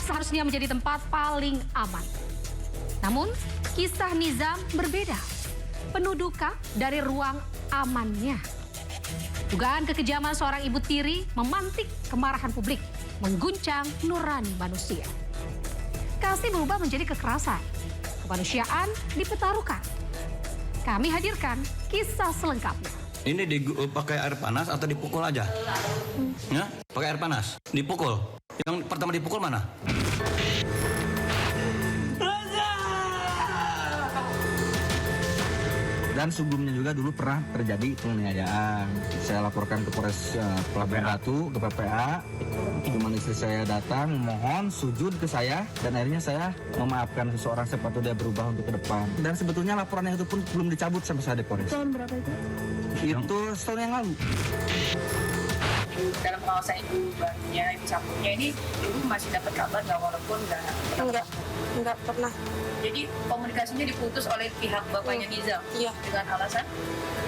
seharusnya menjadi tempat paling aman. Namun, kisah Nizam berbeda. Penuh duka dari ruang amannya. Dugaan kekejaman seorang ibu tiri memantik kemarahan publik, mengguncang nurani manusia. Kasih berubah menjadi kekerasan. Kemanusiaan dipertaruhkan. Kami hadirkan kisah selengkapnya. Ini pakai air panas atau dipukul aja? Ya, pakai air panas. Dipukul. Yang pertama dipukul mana? Dan sebelumnya juga dulu pernah terjadi penganiayaan. Saya laporkan ke Polres Pelabuhan Ratu, ke PPA. Cuman istri saya datang memohon sujud ke saya dan akhirnya saya memaafkan seseorang sepatu dia berubah untuk ke depan. Dan sebetulnya laporannya itu pun belum dicabut sampai saya di Polres. Tahun berapa itu? Itu setahun yang lalu. Dalam pengawasan ibu barunya, ibu sambungnya ini, ibu masih dapat kabar nggak walaupun nggak pernah. Jadi komunikasinya diputus oleh pihak bapaknya Nizam. Iya. Dengan alasan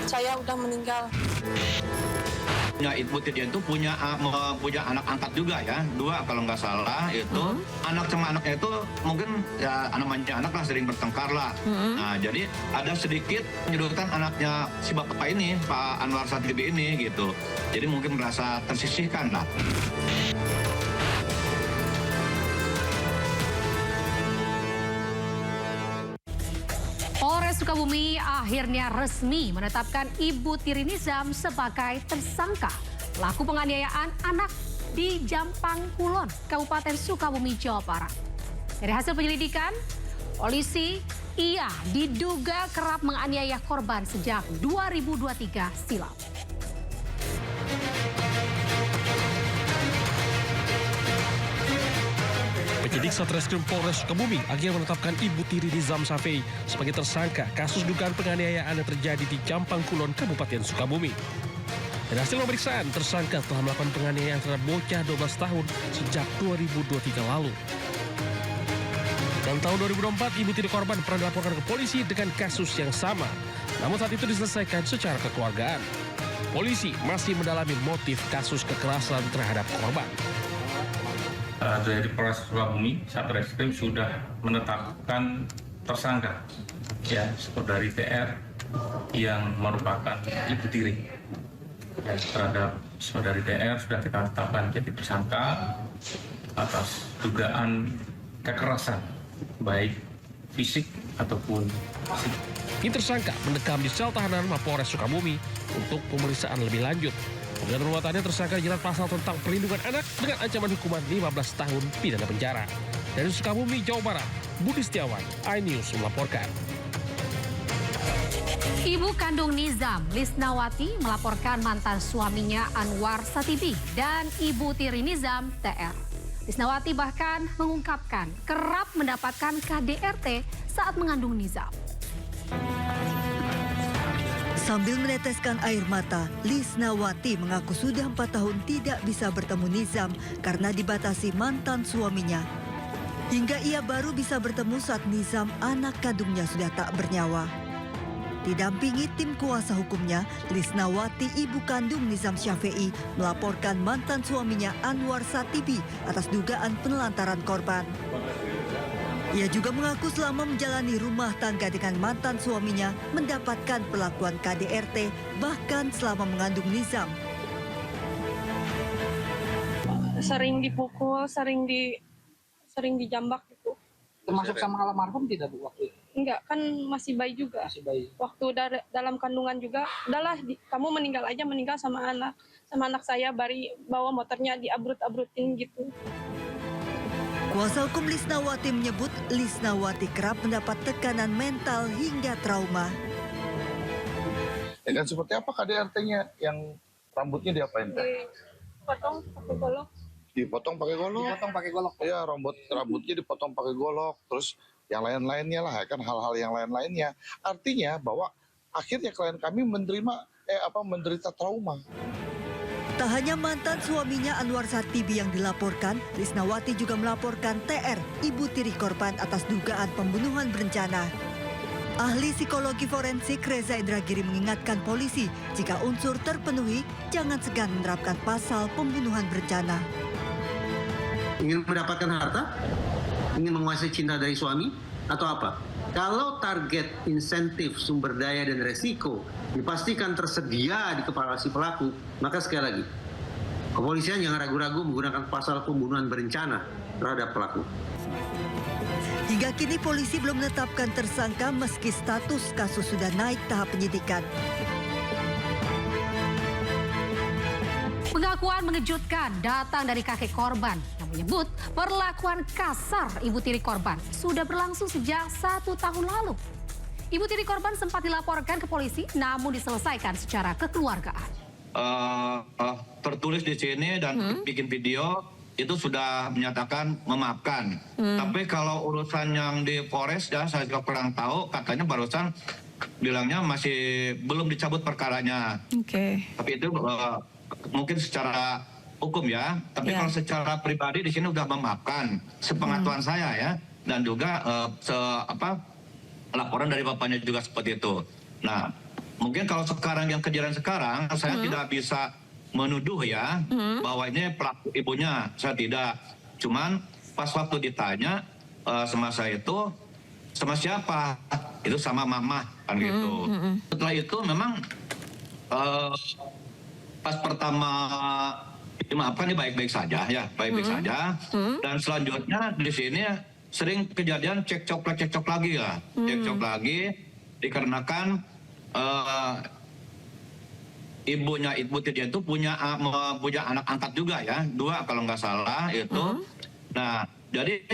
saya udah meninggal. Ya, Ibu Tidian itu punya anak angkat juga ya, 2 kalau nggak salah itu. Anak sama anaknya itu mungkin ya namanya anak lah sering bertengkar lah. Nah jadi ada sedikit penyedotan anaknya si bapak ini, Pak Anwar Satibi ini gitu. Jadi mungkin merasa tersisihkan lah. Polres Sukabumi akhirnya resmi menetapkan Ibu Tiri Nizam sebagai tersangka pelaku penganiayaan anak di Jampang Kulon, Kabupaten Sukabumi, Jawa Barat. Dari hasil penyelidikan, polisi diduga kerap menganiaya korban sejak 2023 silam. Penyidik Satreskrim Polres Sukabumi akhirnya menetapkan Ibu Tiri Nizam Syafei sebagai tersangka kasus dugaan penganiayaan yang terjadi di Jampang Kulon, Kabupaten Sukabumi. Dari hasil pemeriksaan, tersangka telah melakukan penganiayaan terhadap bocah 12 tahun sejak 2023 lalu. Dan tahun 2024, Ibu Tiri korban pernah dilaporkan ke polisi dengan kasus yang sama. Namun saat itu diselesaikan secara kekeluargaan. Polisi masih mendalami motif kasus kekerasan terhadap korban. Dari Polres Sukabumi, Satreskrim sudah menetapkan tersangka ya saudari TR yang merupakan ibu tiri. Ya, terhadap saudari TR sudah kita tetapkan jadi tersangka atas dugaan kekerasan baik fisik ataupun psikis. Ini tersangka mendekam di sel tahanan Mapolres Sukabumi untuk pemeriksaan lebih lanjut. Dengan perbuatannya tersangka dijerat pasal tentang perlindungan anak dengan ancaman hukuman 15 tahun pidana penjara. Dari Sukabumi, Jawa Barat, Budi Setiawan, iNews melaporkan. Ibu kandung Nizam, Lisnawati, melaporkan mantan suaminya Anwar Satibi dan Ibu Tiri Nizam, TR. Lisnawati bahkan mengungkapkan kerap mendapatkan KDRT saat mengandung Nizam. Sambil meneteskan air mata, Lisnawati mengaku sudah 4 tahun tidak bisa bertemu Nizam karena dibatasi mantan suaminya. Hingga ia baru bisa bertemu saat Nizam, anak kandungnya, sudah tak bernyawa. Didampingi tim kuasa hukumnya, Lisnawati, ibu kandung Nizam Syafei, melaporkan mantan suaminya Anwar Satibi atas dugaan penelantaran korban. Ia juga mengaku selama menjalani rumah tangga dengan mantan suaminya mendapatkan perlakuan KDRT bahkan selama mengandung Nizam. Sering dipukul, sering dijambak gitu. Termasuk sama almarhum tidak Bu waktu itu? Enggak, kan masih bayi juga. Masih bayi. Waktu dalam kandungan juga, udahlah kamu meninggal sama anak saya, bawa motornya diabrut-abrutin gitu. Kuasa hukum Lisnawati menyebut Lisnawati kerap mendapat tekanan mental hingga trauma. Dan seperti apa KDRT-nya yang rambutnya diapain? Dipotong pakai golok. Dipotong pakai golok? Dipotong pakai golok. Iya, rambutnya dipotong pakai golok. Terus yang lain-lainnya lah, kan hal-hal yang lain-lainnya. Artinya bahwa akhirnya klien kami menderita trauma. Tak hanya mantan suaminya Anwar Satibi yang dilaporkan, Lisnawati juga melaporkan TR, ibu tiri korban, atas dugaan pembunuhan berencana. Ahli psikologi forensik Reza Indragiri mengingatkan polisi, jika unsur terpenuhi, jangan segan menerapkan pasal pembunuhan berencana. Ingin mendapatkan harta? Ingin menguasai cinta dari suami? Atau apa? Kalau target insentif, sumber daya, dan resiko dipastikan tersedia di kepala si pelaku, maka sekali lagi, kepolisian jangan ragu-ragu menggunakan pasal pembunuhan berencana terhadap pelaku. Hingga kini polisi belum menetapkan tersangka meski status kasus sudah naik tahap penyidikan. Pengakuan mengejutkan datang dari kakek korban yang menyebut perlakuan kasar ibu tiri korban sudah berlangsung sejak 1 tahun lalu. Ibu tiri korban sempat dilaporkan ke polisi namun diselesaikan secara kekeluargaan. Tertulis di sini dan bikin video itu sudah menyatakan memaafkan. Tapi kalau urusan yang di Polres ya saya juga kurang tahu, katanya barusan bilangnya masih belum dicabut perkaranya. Tapi itu mungkin secara hukum ya. Tapi kalau secara pribadi di sini udah memaafkan. Sepengetahuan saya ya, dan juga laporan dari bapaknya juga seperti itu. Nah, mungkin kalau sekarang yang kejadian sekarang saya tidak bisa menuduh ya bahwa ini pelaku ibunya, saya tidak. Cuman pas waktu ditanya sama saya itu sama siapa, itu sama mama kan gitu. Setelah itu memang pas pertama dimaafkan ini baik-baik saja ya, baik-baik saja. Dan selanjutnya di sini sering kejadian cekcok lagi ya, cekcok lagi dikarenakan ibunya Ibu Tiri itu punya anak angkat juga ya, 2 kalau nggak salah itu. Nah, jadi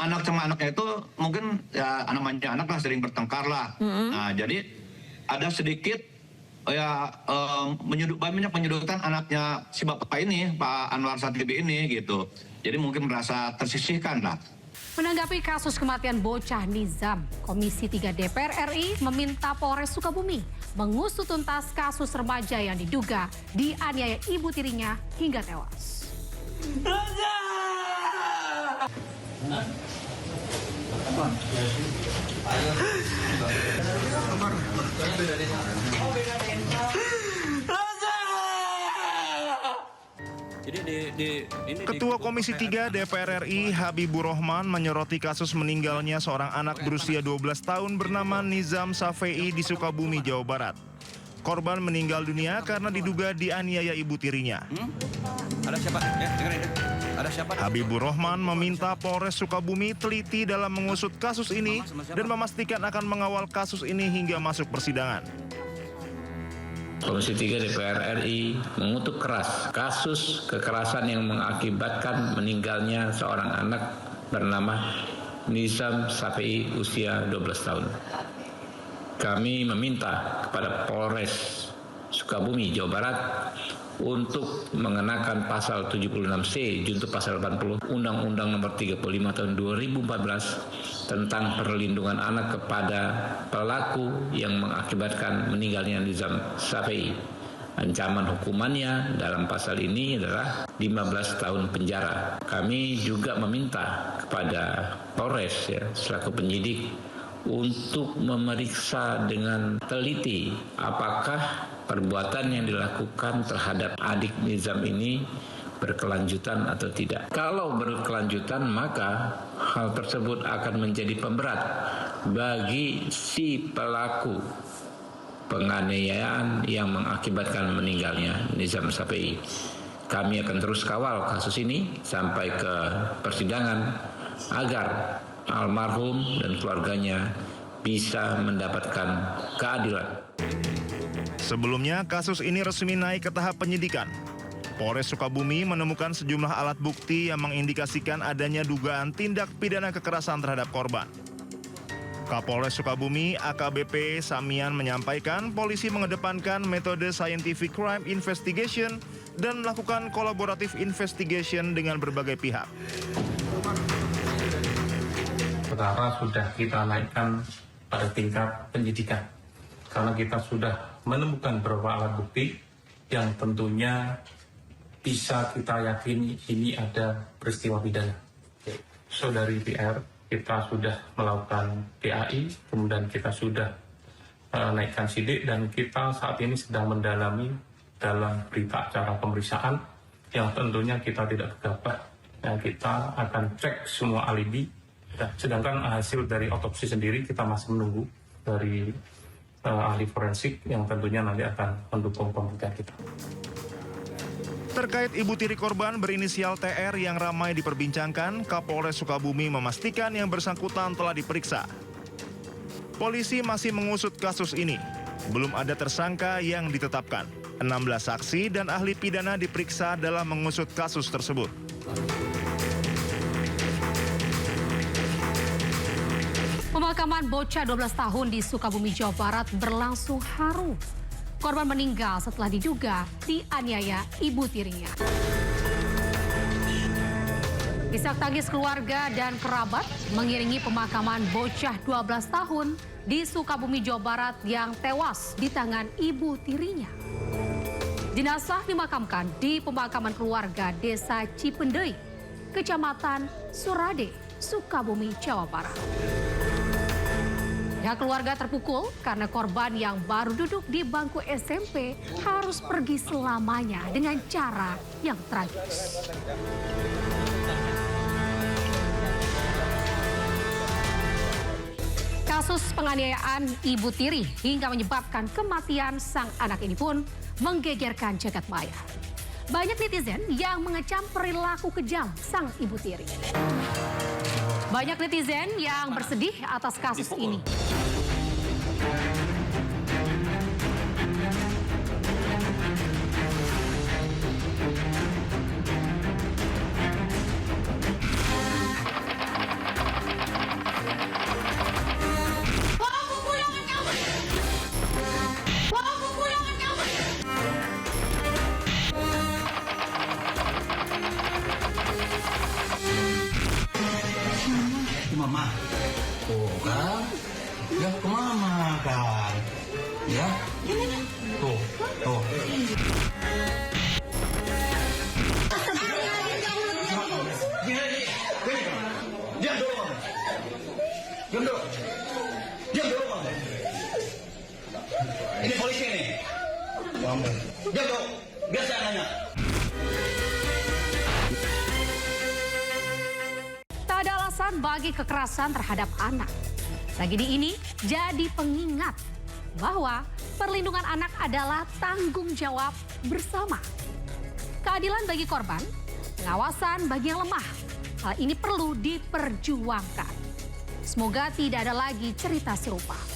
anak sama anaknya itu mungkin ya namanya anak lah sering bertengkar lah. Nah, jadi ada sedikit ya banyak penyedotan anaknya si bapak ini, Pak Anwar Satribi ini gitu. Jadi mungkin merasa tersisihkan lah. Menanggapi kasus kematian bocah Nizam, Komisi 3 DPR RI meminta Polres Sukabumi mengusut tuntas kasus remaja yang diduga dianiaya ibu tirinya hingga tewas. Ketua Komisi 3 DPR RI Habibur Rahman menyoroti kasus meninggalnya seorang anak berusia 12 tahun bernama Nizam Safei di Sukabumi, Jawa Barat. Korban meninggal dunia karena diduga dianiaya ibu tirinya. Ada siapa? Ada siapa? Habibur Rahman meminta Polres Sukabumi teliti dalam mengusut kasus ini dan memastikan akan mengawal kasus ini hingga masuk persidangan. Komisi 3 DPR RI mengutuk keras kasus kekerasan yang mengakibatkan meninggalnya seorang anak bernama Nizam Safei usia 12 tahun. Kami meminta kepada Polres Sukabumi, Jawa Barat untuk mengenakan pasal 76C junto pasal 80 Undang-Undang Nomor 35 Tahun 2014 tentang perlindungan anak kepada pelaku yang mengakibatkan meninggalnya Nizam Safei. Ancaman hukumannya dalam pasal ini adalah 15 tahun penjara. Kami juga meminta kepada Polres selaku penyidik untuk memeriksa dengan teliti apakah perbuatan yang dilakukan terhadap adik Nizam ini berkelanjutan atau tidak. Kalau berkelanjutan, maka hal tersebut akan menjadi pemberat bagi si pelaku penganiayaan yang mengakibatkan meninggalnya Nizam Safei. Kami akan terus kawal kasus ini sampai ke persidangan agar almarhum dan keluarganya bisa mendapatkan keadilan. Sebelumnya, kasus ini resmi naik ke tahap penyidikan. Polres Sukabumi menemukan sejumlah alat bukti yang mengindikasikan adanya dugaan tindak pidana kekerasan terhadap korban. Kapolres Sukabumi AKBP Samian menyampaikan polisi mengedepankan metode scientific crime investigation dan melakukan collaborative investigation dengan berbagai pihak. Perkara sudah kita naikkan pada tingkat penyidikan karena kita sudah menemukan beberapa alat bukti yang tentunya bisa kita yakini ini ada peristiwa pidana. Saudari PR, kita sudah melakukan PAI, kemudian kita sudah naikkan sidik dan kita saat ini sedang mendalami dalam berita acara pemeriksaan yang tentunya kita tidak gegabah kita akan cek semua alibi. Sedangkan hasil dari otopsi sendiri kita masih menunggu dari ahli forensik yang tentunya nanti akan mendukung pembuktian kita. Terkait ibu tiri korban berinisial TR yang ramai diperbincangkan, Kapolres Sukabumi memastikan yang bersangkutan telah diperiksa. Polisi masih mengusut kasus ini. Belum ada tersangka yang ditetapkan. 16 saksi dan ahli pidana diperiksa dalam mengusut kasus tersebut. Pemakaman bocah 12 tahun di Sukabumi, Jawa Barat berlangsung haru. Korban meninggal setelah diduga dianiaya ibu tirinya. Isak tangis keluarga dan kerabat mengiringi pemakaman bocah 12 tahun di Sukabumi, Jawa Barat yang tewas di tangan ibu tirinya. Jenazah dimakamkan di pemakaman keluarga Desa Cipendei, Kecamatan Surade, Sukabumi, Jawa Barat. Pihak keluarga terpukul karena korban yang baru duduk di bangku SMP harus pergi selamanya dengan cara yang tragis. Kasus penganiayaan ibu tiri hingga menyebabkan kematian sang anak ini pun menggegerkan jagat maya. Banyak netizen yang mengecam perilaku kejam sang ibu tiri. Banyak netizen yang bersedih atas kasus ini. Mama, tuh kan, ya ke mama kan, ya, tuh. Diam dulu. Ini polisi nih. Diam dulu, biar saya nanya. Tak ada alasan bagi kekerasan terhadap anak. Tragedi ini jadi pengingat bahwa perlindungan anak adalah tanggung jawab bersama. Keadilan bagi korban, pengawasan bagi yang lemah. Hal ini perlu diperjuangkan. Semoga tidak ada lagi cerita serupa.